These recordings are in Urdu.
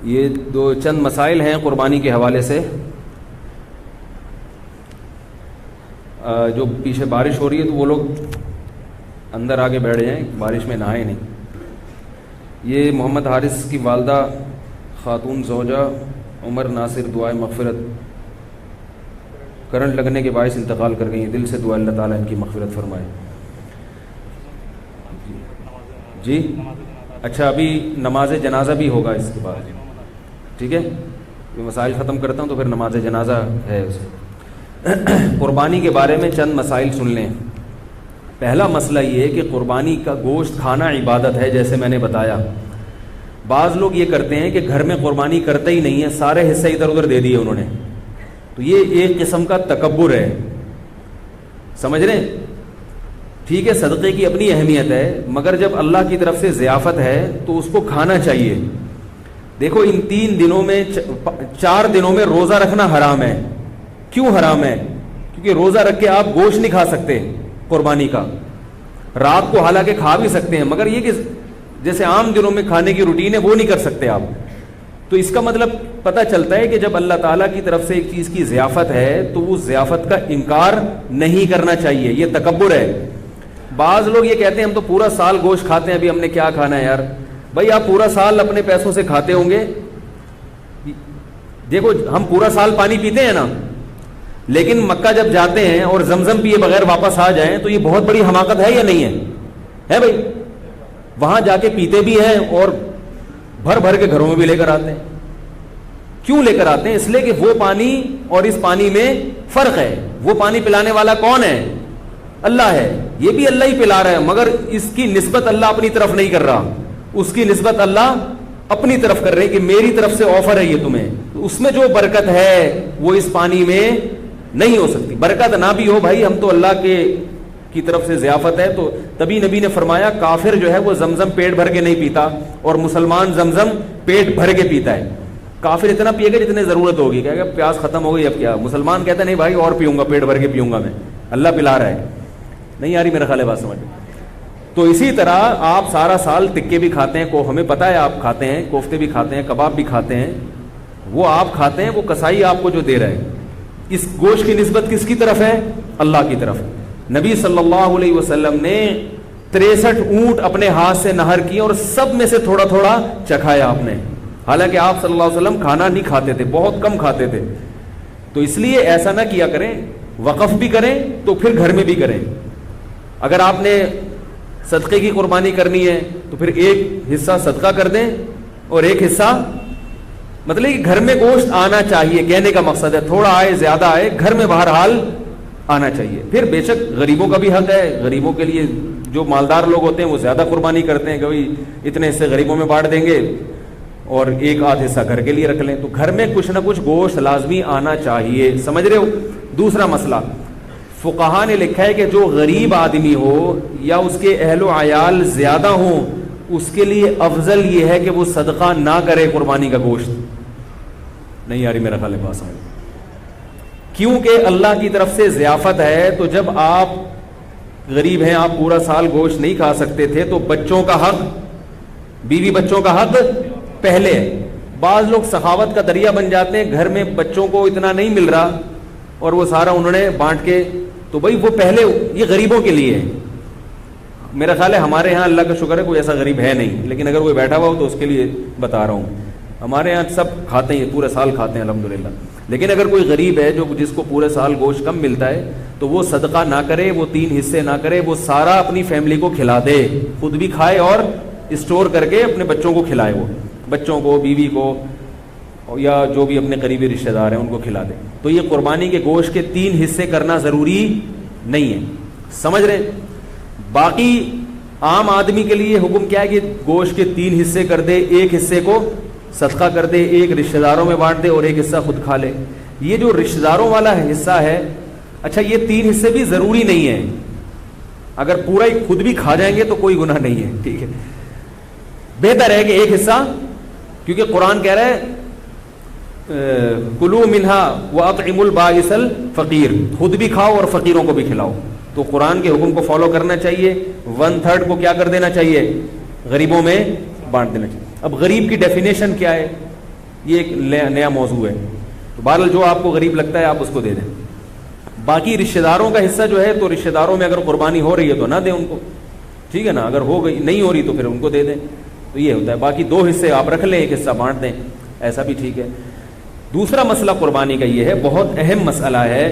یہ دو چند مسائل ہیں قربانی کے حوالے سے. جو پیچھے بارش ہو رہی ہے تو وہ لوگ اندر آگے بیٹھ جائیں, بارش میں نہائے نہیں. یہ محمد حارث کی والدہ خاتون زوجہ عمر ناصر دعائے مغفرت, کرنٹ لگنے کے باعث انتقال کر گئی ہیں. دل سے دعا اللہ تعالیٰ ان کی مغفرت فرمائے. جی اچھا, ابھی نماز جنازہ بھی ہوگا اس کے بعد, ٹھیک ہے. یہ مسائل ختم کرتا ہوں تو پھر نماز جنازہ ہے اسے. قربانی کے بارے میں چند مسائل سن لیں. پہلا مسئلہ یہ ہے کہ قربانی کا گوشت کھانا عبادت ہے, جیسے میں نے بتایا. بعض لوگ یہ کرتے ہیں کہ گھر میں قربانی کرتے ہی نہیں ہیں, سارے حصے ادھر ادھر دے دیے انہوں نے, تو یہ ایک قسم کا تکبر ہے. سمجھ رہے ہیں؟ ٹھیک ہے, صدقے کی اپنی اہمیت ہے, مگر جب اللہ کی طرف سے ضیافت ہے تو اس کو کھانا چاہیے. دیکھو ان 3 دنوں میں 4 دنوں میں روزہ رکھنا حرام ہے. کیوں حرام ہے؟ کیونکہ روزہ رکھ کے آپ گوشت نہیں کھا سکتے قربانی کا. رات کو حالانکہ کھا بھی سکتے ہیں, مگر یہ کہ جیسے عام دنوں میں کھانے کی روٹین ہے وہ نہیں کر سکتے آپ. تو اس کا مطلب پتہ چلتا ہے کہ جب اللہ تعالیٰ کی طرف سے ایک چیز کی ضیافت ہے تو اس ضیافت کا انکار نہیں کرنا چاہیے. یہ تکبر ہے. بعض لوگ یہ کہتے ہیں ہم تو پورا سال گوشت کھاتے ہیں, ابھی ہم نے کیا کھانا ہے یار. بھائی آپ پورا سال اپنے پیسوں سے کھاتے ہوں گے. دیکھو ہم پورا سال پانی پیتے ہیں نا, لیکن مکہ جب جاتے ہیں اور زمزم پیے بغیر واپس آ جائیں تو یہ بہت بڑی حماقت ہے یا نہیں ہے؟ ہے بھائی. وہاں جا کے پیتے بھی ہیں اور بھر بھر کے گھروں میں بھی لے کر آتے ہیں. کیوں لے کر آتے ہیں؟ اس لیے کہ وہ پانی اور اس پانی میں فرق ہے. وہ پانی پلانے والا کون ہے؟ اللہ ہے. یہ بھی اللہ ہی پلا رہا ہے, مگر اس کی نسبت اللہ اپنی طرف نہیں کر رہا. اس کی نسبت اللہ اپنی طرف کر رہے کہ میری طرف سے آفر ہے یہ تمہیں. تو اس میں جو برکت ہے وہ اس پانی میں نہیں ہو سکتی. برکت نہ بھی ہو بھائی, ہم تو اللہ کی طرف سے ضیافت ہے. تو تبھی نبی نے فرمایا کافر جو ہے وہ زمزم پیٹ بھر کے نہیں پیتا, اور مسلمان زمزم پیٹ بھر کے پیتا ہے. کافر اتنا پیے گا جتنے ضرورت ہوگی. کہے گا پیاس ختم ہو گئی اب کیا. مسلمان کہتا ہے نہیں بھائی اور پیوں گا, پیٹ بھر کے پیوں گا میں, اللہ پلا رہا ہے. نہیں آ رہی میرا خیال ہے بات سمجھ. تو اسی طرح آپ سارا سال تکے بھی کھاتے ہیں, کو ہمیں پتہ ہے آپ کھاتے ہیں, کوفتے بھی کھاتے ہیں, کباب بھی کھاتے ہیں, وہ آپ کھاتے ہیں, وہ کسائی آپ کو جو دے رہا ہے. اس گوشت کی نسبت کس کی طرف ہے؟ اللہ کی طرف. نبی صلی اللہ علیہ وسلم نے 63 اونٹ اپنے ہاتھ سے نہر کیے اور سب میں سے تھوڑا تھوڑا چکھایا آپ نے. حالانکہ آپ صلی اللہ علیہ وسلم کھانا نہیں کھاتے تھے, بہت کم کھاتے تھے. تو اس لیے ایسا نہ کیا کریں, وقف بھی کریں تو پھر گھر میں بھی کریں. اگر آپ نے صدقے کی قربانی کرنی ہے تو پھر ایک حصہ صدقہ کر دیں اور ایک حصہ, مطلب کہ گھر میں گوشت آنا چاہیے. کہنے کا مقصد ہے تھوڑا آئے زیادہ آئے, گھر میں بہرحال آنا چاہیے. پھر بے شک غریبوں کا بھی حق ہے. غریبوں کے لیے جو مالدار لوگ ہوتے ہیں وہ زیادہ قربانی کرتے ہیں کہ بھائی اتنے حصے غریبوں میں بانٹ دیں گے اور ایک آدھ حصہ گھر کے لیے رکھ لیں. تو گھر میں کچھ نہ کچھ گوشت لازمی آنا چاہیے. سمجھ رہے ہو؟ دوسرا مسئلہ, فقہا نے لکھا ہے کہ جو غریب آدمی ہو یا اس کے اہل و عیال زیادہ ہوں, اس کے لیے افضل یہ ہے کہ وہ صدقہ نہ کرے قربانی کا گوشت. نہیں آ رہی میرا خیال ہے بات سمجھ. کیونکہ اللہ کی طرف سے ضیافت ہے. تو جب آپ غریب ہیں, آپ پورا سال گوشت نہیں کھا سکتے تھے, تو بچوں کا حق, بیوی بچوں کا حق پہلے. بعض لوگ سخاوت کا دریا بن جاتے ہیں, گھر میں بچوں کو اتنا نہیں مل رہا اور وہ سارا انہوں نے بانٹ کے, تو بھائی وہ پہلے یہ غریبوں کے لیے ہے. میرا خیال ہے ہمارے ہاں اللہ کا شکر ہے کوئی ایسا غریب ہے نہیں, لیکن اگر کوئی بیٹھا ہوا ہو تو اس کے لیے بتا رہا ہوں. ہمارے ہاں سب کھاتے ہیں, پورے سال کھاتے ہیں الحمدللہ. لیکن اگر کوئی غریب ہے جو جس کو پورے سال گوشت کم ملتا ہے, تو وہ صدقہ نہ کرے, وہ 3 حصے نہ کرے, وہ سارا اپنی فیملی کو کھلا دے, خود بھی کھائے اور اسٹور کر کے اپنے بچوں کو کھلائے. وہ بچوں کو, بیوی کو, یا جو بھی اپنے قریبی رشتہ دار ہیں ان کو کھلا دے. تو یہ قربانی کے گوشت کے 3 حصے کرنا ضروری نہیں ہے. سمجھ رہے؟ باقی عام آدمی کے لیے حکم کیا ہے کہ گوشت کے 3 حصے کر دے, ایک حصے کو صدقہ کر دے, ایک رشتہ داروں میں بانٹ دے اور ایک حصہ خود کھا لے. یہ جو رشتہ داروں والا حصہ ہے, اچھا یہ 3 حصے بھی ضروری نہیں ہے. اگر پورا ہی خود بھی کھا جائیں گے تو کوئی گناہ نہیں ہے, ٹھیک ہے. بہتر ہے کہ ایک حصہ, کیونکہ قرآن کہہ رہا ہے کلوا منہا واطعموا البائس الفقیر, خود بھی کھاؤ اور فقیروں کو بھی کھلاؤ. تو قرآن کے حکم کو فالو کرنا چاہیے. 1/3 کو کیا کر دینا چاہیے؟ غریبوں میں بانٹ دینا چاہیے. اب غریب کی ڈیفینیشن کیا ہے؟ یہ ایک نیا موضوع ہے. تو بہرحال جو آپ کو غریب لگتا ہے آپ اس کو دے دیں. باقی رشتہ داروں کا حصہ جو ہے تو رشتہ داروں میں اگر قربانی ہو رہی ہے تو نہ دیں ان کو, ٹھیک ہے نا, اگر ہو گئی نہیں ہو رہی تو پھر ان کو دے دیں. تو یہ ہوتا ہے. باقی 2 حصے آپ رکھ لیں, ایک حصہ بانٹ دیں, ایسا بھی ٹھیک ہے. دوسرا مسئلہ قربانی کا یہ ہے, بہت اہم مسئلہ ہے,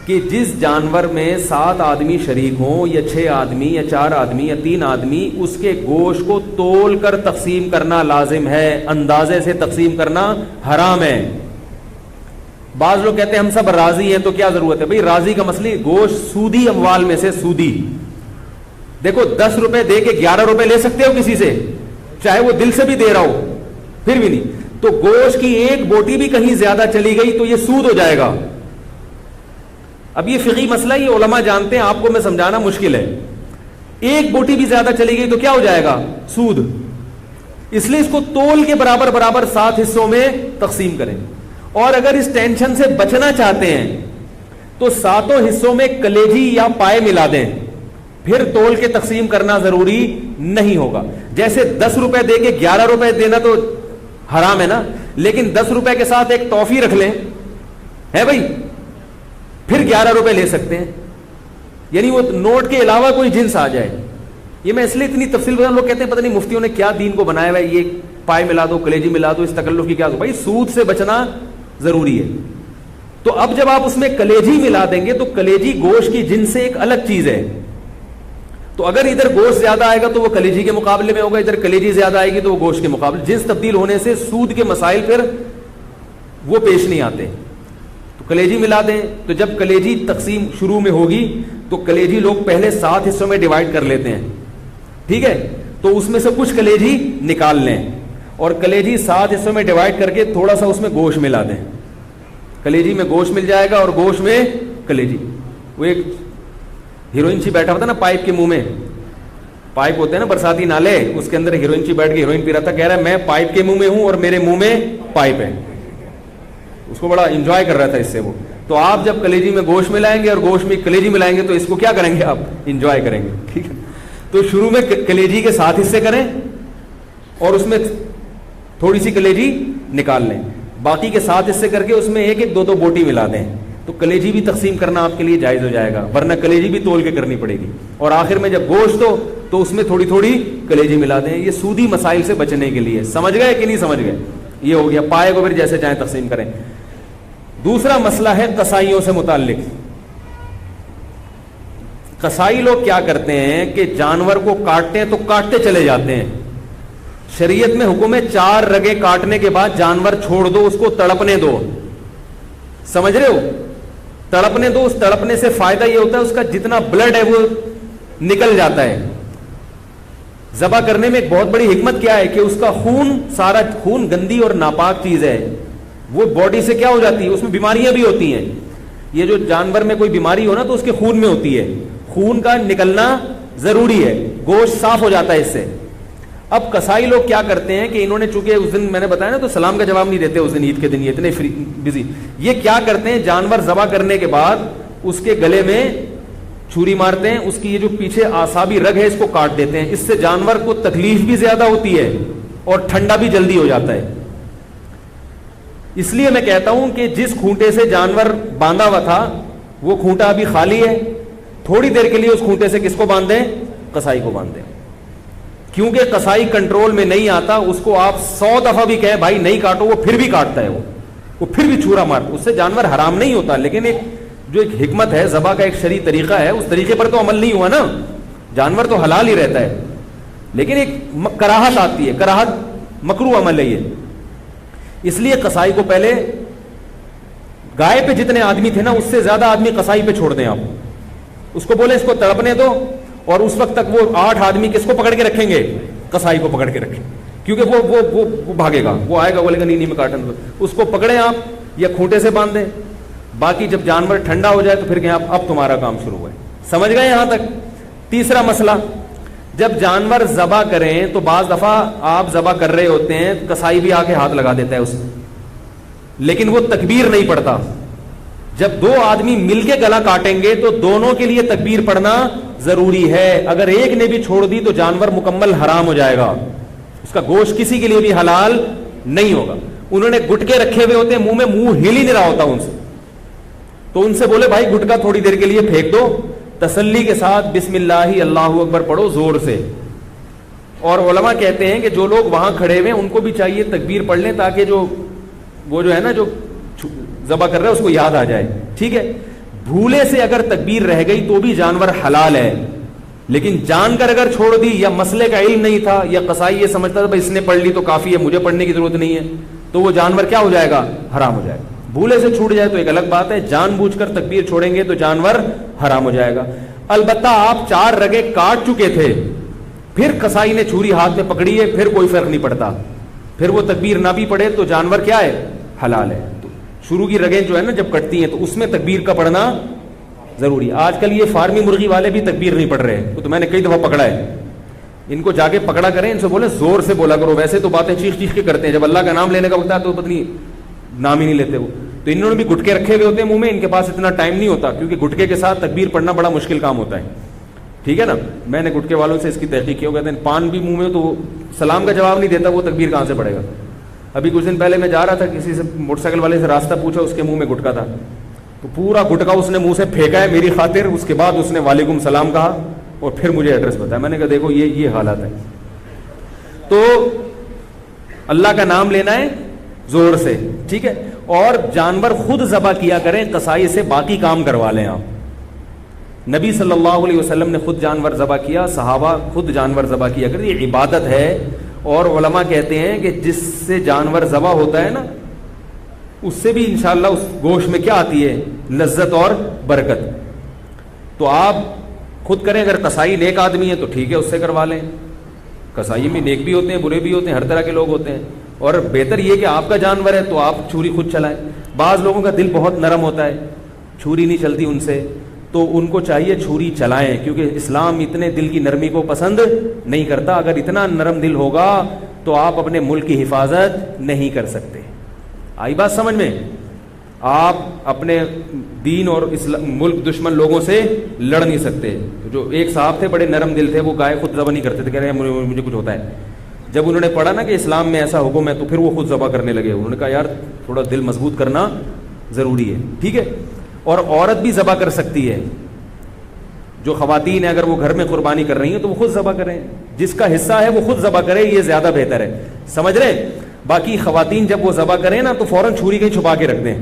کہ جس جانور میں 7 آدمی شریک ہوں یا 6 آدمی یا 4 آدمی یا 3 آدمی, اس کے گوشت کو تول کر تقسیم کرنا لازم ہے, اندازے سے تقسیم کرنا حرام ہے. بعض لوگ کہتے ہیں ہم سب راضی ہیں تو کیا ضرورت ہے. بھئی راضی کا مسئلہ, گوشت سودی اموال میں سے سودی, دیکھو 10 روپے دے کے 11 روپے لے سکتے ہو کسی سے, چاہے وہ دل سے بھی دے رہا ہو, پھر بھی نہیں. تو گوشت کی ایک بوٹی بھی کہیں زیادہ چلی گئی تو یہ سود ہو جائے گا. اب یہ فقہی مسئلہ, یہ علماء جانتے ہیں, آپ کو میں سمجھانا مشکل ہے. ایک بوٹی بھی زیادہ چلی گئی تو کیا ہو جائے گا, سود. اس لیے اس کو تول کے برابر برابر 7 حصوں میں تقسیم کریں. اور اگر اس ٹینشن سے بچنا چاہتے ہیں تو 7 حصوں میں کلیجی یا پائے ملا دیں, پھر تول کے تقسیم کرنا ضروری نہیں ہوگا. جیسے 10 روپے دے کے 11 روپے دینا تو حرام ہے نا, لیکن 10 روپے کے ساتھ ایک ٹافی رکھ لیں, ہے بھائی, پھر 11 روپے لے سکتے ہیں. یعنی وہ نوٹ کے علاوہ کوئی جنس آ جائے. یہ میں اس لیے اتنی تفصیل بتا, لوگ کہتے ہیں پتہ نہیں مفتیوں نے کیا دین کو بنایا ہوا ہے, یہ پائے ملا دو کلیجی ملا دو, اس تکلف کی کیا. بھائی سود سے بچنا ضروری ہے. تو اب جب آپ اس میں کلیجی ملا دیں گے تو کلیجی گوشت کی جنس سے ایک الگ چیز ہے. تو اگر ادھر گوشت زیادہ آئے گا تو وہ کلیجی کے مقابلے میں ہوگا, ادھر کلیجی زیادہ آئے گی تو وہ گوشت کے مقابلے. جنس تبدیل ہونے سے سود کے مسائل پھر وہ پیش نہیں آتے. تو کلیجی ملا دیں. تو جب کلیجی تقسیم شروع میں ہوگی تو کلیجی لوگ پہلے 7 حصوں میں ڈیوائڈ کر لیتے ہیں, ٹھیک ہے. تو اس میں سے کچھ کلیجی نکال لیں اور کلیجی 7 حصوں میں ڈیوائڈ کر کے تھوڑا سا اس میں گوشت ملا دیں. کلیجی میں گوشت مل جائے گا اور گوشت میں کلیجی. وہ ایک ہیروئن چی بیٹھا ہوتا ہے نا پائپ کے منہ میں, پائپ ہوتے ہیں نا برساتی نالے, اس کے اندر ہیروئن چی بیٹھ کے ہیروئن پی رہا تھا, کہہ رہا ہے میں پائپ کے منہ میں ہوں اور میرے منہ میں پائپ ہے. اس کو بڑا انجوائے کر رہا تھا اس سے وہ. تو آپ جب کلیجی میں گوشت ملائیں گے اور گوشت میں کلیجی ملائیں گے تو اس کو کیا کریں گے, آپ انجوائے کریں گے, ٹھیک ہے. تو شروع میں کلیجی کے 7 حصے کریں اور اس میں تھوڑی سی کلیجی نکال لیں, باقی کے 7 حصے کر کے اس میں 1-2 بوٹی ملا دیں. تو کلیجی بھی تقسیم کرنا آپ کے لیے جائز ہو جائے گا, ورنہ کلیجی بھی تول کے کرنی پڑے گی. اور آخر میں جب گوشت ہو تو اس میں تھوڑی تھوڑی کلیجی ملا دیں. یہ سودی مسائل سے بچنے کے لیے. سمجھ گئے کہ نہیں سمجھ گئے؟ یہ ہو گیا. پائے کو پھر جیسے چاہیں تقسیم کریں. دوسرا مسئلہ ہے قصائیوں سے متعلق. قصائی لوگ کیا کرتے ہیں کہ جانور کو کاٹتے ہیں تو کاٹتے چلے جاتے ہیں. شریعت میں حکم ہے 4 رگیں کاٹنے کے بعد جانور چھوڑ دو, اس کو تڑپنے دو. سمجھ رہے ہو؟ تڑپنے دو. اس تڑپنے سے فائدہ یہ ہوتا ہے اس کا جتنا بلڈ ہے وہ نکل جاتا ہے. ذبح کرنے میں ایک بہت بڑی حکمت کیا ہے کہ اس کا خون, سارا خون گندی اور ناپاک چیز ہے, وہ باڈی سے کیا ہو جاتی ہے, اس میں بیماریاں بھی ہوتی ہیں. یہ جو جانور میں کوئی بیماری ہو نا تو اس کے خون میں ہوتی ہے, خون کا نکلنا ضروری ہے, گوشت صاف ہو جاتا ہے اس سے. اب قصائی لوگ کیا کرتے ہیں کہ انہوں نے چونکہ اس دن میں نے بتایا نا تو سلام کا جواب نہیں دیتے اس دن, عید کے دن یہ اتنے بزی. یہ کیا کرتے ہیں, جانور ذبح کرنے کے بعد اس کے گلے میں چھری مارتے ہیں, اس کی یہ جو پیچھے اعصابی رگ ہے اس کو کاٹ دیتے ہیں. اس سے جانور کو تکلیف بھی زیادہ ہوتی ہے اور ٹھنڈا بھی جلدی ہو جاتا ہے. اس لیے میں کہتا ہوں کہ جس کھونٹے سے جانور باندھا ہوا تھا وہ کھونٹا ابھی خالی ہے, تھوڑی دیر کے لیے اس کھونٹے سے کس کو باندھ دیں, قصائی کو باندھ دیں. کیونکہ قصائی کنٹرول میں نہیں آتا, اس کو آپ 100 دفعہ بھی کہیں بھائی نہیں کاٹو وہ پھر بھی کاٹتا ہے, وہ پھر بھی چھورا مار. اس سے جانور حرام نہیں ہوتا, لیکن ایک جو ایک حکمت ہے, ذبح کا ایک شرعی طریقہ ہے, اس طریقے پر تو عمل نہیں ہوا نا. جانور تو حلال ہی رہتا ہے, لیکن ایک کراہت آتی ہے, کراہت مکروہ عمل ہے یہ. اس لیے قصائی کو پہلے گائے پہ جتنے آدمی تھے نا اس سے زیادہ آدمی قصائی پہ چھوڑ دیں آپ. اس کو بولیں اس کو تڑپنے دو, اور اس وقت تک وہ 8 آدمی کس کو پکڑ کے رکھیں گے, قصائی کو پکڑ کے رکھیں, کیونکہ وہ بھاگے گا, وہ آئے گا بولے گا نہیں میں کاٹن دو. اس کو پکڑیں آپ یا کھوٹے سے باندھ دیں. باقی جب جانور ٹھنڈا ہو جائے تو پھر کہیں آپ اب تمہارا کام شروع ہوا ہے. سمجھ گئے یہاں تک؟ تیسرا مسئلہ, جب جانور ذبح کریں تو بعض دفعہ آپ ذبح کر رہے ہوتے ہیں, قصائی بھی آ کے ہاتھ لگا دیتا ہے اس میں, لیکن وہ تکبیر نہیں پڑتا. جب 2 آدمی مل کے گلا کاٹیں گے تو دونوں کے لیے تکبیر پڑھنا ضروری ہے. اگر ایک نے بھی چھوڑ دی تو جانور مکمل حرام ہو جائے گا, اس کا گوشت کسی کے لیے بھی حلال نہیں ہوگا. انہوں نے گٹکے رکھے ہوئے ہوتے ہیں منہ میں, منہ ہل ہی نہیں رہا ہوتا ان سے, تو ان سے بولے بھائی گٹکا تھوڑی دیر کے لیے پھینک دو, تسلی کے ساتھ بسم اللہ اللہ اکبر پڑھو زور سے. اور علماء کہتے ہیں کہ جو لوگ وہاں کھڑے ہوئے ان کو بھی چاہیے تکبیر پڑھ لیں تاکہ وہ جو ہے نا جو ذبح کر رہا ہے اس کو یاد آ جائے. ٹھیک ہے, بھولے سے اگر تکبیر رہ گئی تو بھی جانور حلال ہے, لیکن جان کر اگر چھوڑ دی یا مسئلے کا علم نہیں تھا یا قصائی یہ سمجھتا تھا اس نے پڑھ لی تو کافی ہے, مجھے پڑھنے کی ضرورت نہیں ہے, تو وہ جانور کیا ہو جائے گا, حرام ہو جائے گا. بھولے سے چھوٹ جائے تو ایک الگ بات ہے, جان بوجھ کر تکبیر چھوڑیں گے تو جانور حرام ہو جائے گا. البتہ آپ 4 رگے کاٹ چکے تھے, پھر قصائی نے چھری ہاتھ میں پکڑی ہے, پھر کوئی فرق نہیں پڑتا, پھر وہ تکبیر نہ بھی پڑے تو جانور کیا ہے, حلال ہے. تو شروع کی رگیں جو ہے نا جب کٹتی ہیں تو اس میں تکبیر کا پڑھنا ضروری. آج کل یہ فارمی مرغی والے بھی تکبیر نہیں پڑھ رہے, تو میں نے کئی دفعہ پکڑا ہے, ان کو جا کے پکڑا کریں, ان سے بولے زور سے بولا کرو. ویسے تو باتیں چیخ چیخ کے کرتے ہیں, جب اللہ کا نام لینے کا وقت ہے تو پتہ نہیں نام ہی نہیں لیتے وہ. تو انہوں نے بھی گٹکے رکھے ہوئے ہوتے ہیں منہ میں, ان کے پاس اتنا ٹائم نہیں ہوتا کیونکہ گٹکے کے ساتھ تکبیر پڑھنا بڑا مشکل کام ہوتا ہے. ٹھیک ہے نا, میں نے گٹکے والوں سے اس کی تحقیق کی, ہو کہتے ہیں پان بھی منہ میں تو سلام کا جواب نہیں دیتا, وہ تکبیر کہاں سے پڑے گا. ابھی کچھ دن پہلے میں جا رہا تھا, کسی سے موٹر سائیکل والے سے راستہ پوچھا, اس کے منہ میں گٹکا تھا, تو پورا گٹکا اس نے منہ سے پھینکا ہے میری خاطر. اس کے بعد اس نے وعلیکم السلام کہا اور پھر مجھے ایڈریس بتایا. میں نے کہا دیکھو یہ حالات ہے. تو اللہ کا نام لینا ہے زور سے, ٹھیک ہے, اور جانور خود ذبح کیا کریں, قصائی سے باقی کام کروا لیں آپ. نبی صلی اللہ علیہ وسلم نے خود جانور ذبح کیا, صحابہ خود جانور ذبح کیا کریں, یہ عبادت ہے. اور علماء کہتے ہیں کہ جس سے جانور ذبح ہوتا ہے نا اس سے بھی انشاءاللہ اس گوشت میں کیا آتی ہے, لذت اور برکت. تو آپ خود کریں, اگر قصائی نیک آدمی ہے تو ٹھیک ہے اس سے کروا لیں. قصائی میں نیک بھی ہوتے ہیں برے بھی ہوتے ہیں, ہر طرح کے لوگ ہوتے ہیں, اور بہتر یہ کہ آپ کا جانور ہے تو آپ چھری خود چلائیں. بعض لوگوں کا دل بہت نرم ہوتا ہے, چھری نہیں چلتی ان سے, تو ان کو چاہیے چھری چلائیں, کیونکہ اسلام اتنے دل کی نرمی کو پسند نہیں کرتا. اگر اتنا نرم دل ہوگا تو آپ اپنے ملک کی حفاظت نہیں کر سکتے. آئی بات سمجھ میں؟ آپ اپنے دین اور ملک دشمن لوگوں سے لڑ نہیں سکتے. جو ایک صاحب تھے بڑے نرم دل تھے, وہ گائے خود ذبح نہیں کرتے تھے, کہہ رہے ہیں مجھے کچھ ہوتا ہے. جب انہوں نے پڑھا نا کہ اسلام میں ایسا حکم ہے تو پھر وہ خود ذبح کرنے لگے. انہوں نے کہا یار تھوڑا دل مضبوط کرنا ضروری ہے. ٹھیک ہے, اور عورت بھی ذبح کر سکتی ہے. جو خواتین ہیں اگر وہ گھر میں قربانی کر رہی ہیں تو وہ خود ذبح کریں, جس کا حصہ ہے وہ خود ذبح کرے, یہ زیادہ بہتر ہے. سمجھ رہے؟ باقی خواتین جب وہ ذبح کریں نا تو فوراً چھری کہیں چھپا کے رکھ دیں,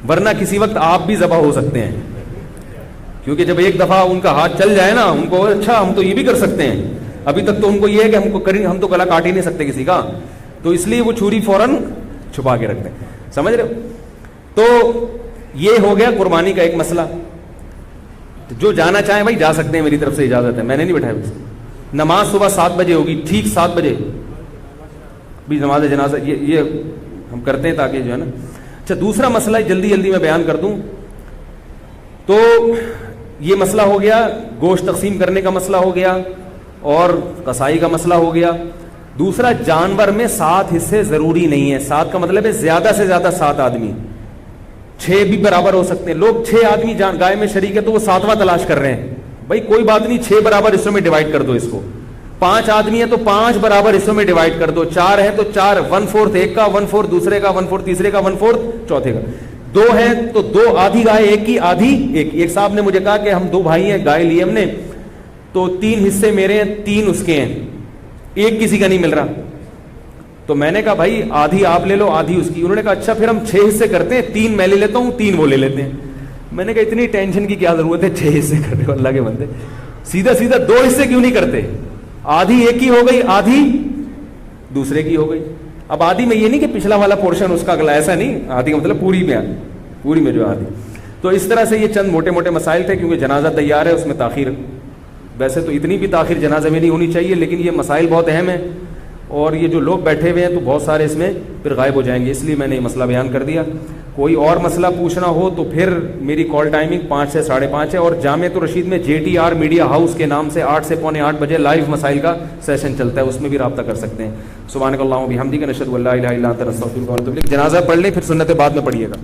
ورنہ کسی وقت آپ بھی ذبح ہو سکتے ہیں. کیونکہ جب ایک دفعہ ان کا ہاتھ چل جائے نا, ان کو اچھا ہم تو یہ بھی کر سکتے ہیں, ابھی تک تو ان کو یہ ہے کہ ہم تو گلا کاٹ ہی نہیں سکتے کسی کا, تو اس لیے وہ چھری فوراً چھپا کے رکھ دیں. سمجھ رہے ہو؟ تو یہ ہو گیا قربانی کا ایک مسئلہ. جو جانا چاہیں بھائی جا سکتے ہیں, میری طرف سے اجازت ہے, میں نے نہیں بٹھایا. نماز صبح 7 بجے ہوگی, ٹھیک 7 بجے بھی نماز جنازہ یہ ہم کرتے ہیں تاکہ جو ہے نا. اچھا, دوسرا مسئلہ جلدی جلدی میں بیان کر دوں. تو یہ مسئلہ ہو گیا, گوشت تقسیم کرنے کا مسئلہ ہو گیا اور قصائی کا مسئلہ ہو گیا. دوسرا, جانور میں 7 حصے ضروری نہیں ہے. 7 کا مطلب ہے زیادہ سے زیادہ 7 آدمی, 6 بھی برابر ہو سکتے ہیں. لوگ 6 آدمی گائے میں شریک ہے تو وہ 7واں تلاش کر رہے ہیں. بھائی کوئی بات نہیں, 6 برابر حصوں میں ڈیوائڈ کر دو اس کو. 5 آدمی ہے تو 5 برابر حصوں میں ڈیوائڈ کر دو. 4 ہے تو 4, 1/4 ایک کا, 1/4 دوسرے کا, 1/4 تیسرے کا, 1/4 چوتھے کا. 2 ہے تو 2, آدھی گائے ایک کی, آدھی ایک. ایک صاحب نے مجھے کہا کہ ہم 2 بھائی ہیں, گائے لی ہم نے, تو 3 حصے میرے ہیں, 3 اس کے ہیں, ایک کسی کا نہیں مل رہا. تو میں نے کہا بھائی آدھی آپ لے لو, آدھی اس کی. انہوں نے کہا اچھا پھر ہم 6 حصے کرتے ہیں, 3 میں لے لیتا ہوں, 3 وہ لے لیتے ہیں. میں نے کہا اتنی ٹینشن کی کیا ضرورت ہے, 6 حصے کرنے کو اللہ کے بندے, سیدھا سیدھا 2 حصے کیوں نہیں کرتے؟ آدھی ایک کی ہو گئی, آدھی دوسرے کی ہو گئی. اب آدھی میں یہ نہیں کہ پچھلا والا پورشن اس کا اگلا, ایسا نہیں. آدھی کا مطلب پوری میں جو آدھی. تو اس طرح سے یہ چند موٹے موٹے مسائل تھے, کیونکہ جنازہ تیار ہے, اس میں تاخیر, ویسے تو اتنی بھی تاخیر جنازے میں نہیں ہونی چاہیے, لیکن یہ مسائل بہت اہم ہیں اور یہ جو لوگ بیٹھے ہوئے ہیں تو بہت سارے اس میں پھر غائب ہو جائیں گے, اس لیے میں نے یہ مسئلہ بیان کر دیا. کوئی اور مسئلہ پوچھنا ہو تو پھر میری کال ٹائمنگ 5 سے 5:30 ہے, اور جامعۃ الرشید میں JTR میڈیا ہاؤس کے نام سے 8 سے 7:45 بجے لائیو مسائل کا سیشن چلتا ہے, اس میں بھی رابطہ کر سکتے ہیں. سبحانک اللہم و بحمدک, نشہد ان لا الہ الا انت, نستغفرک و نتوب الیک. جنازہ پڑھ لیں پھر سنت بعد میں پڑھیے گا.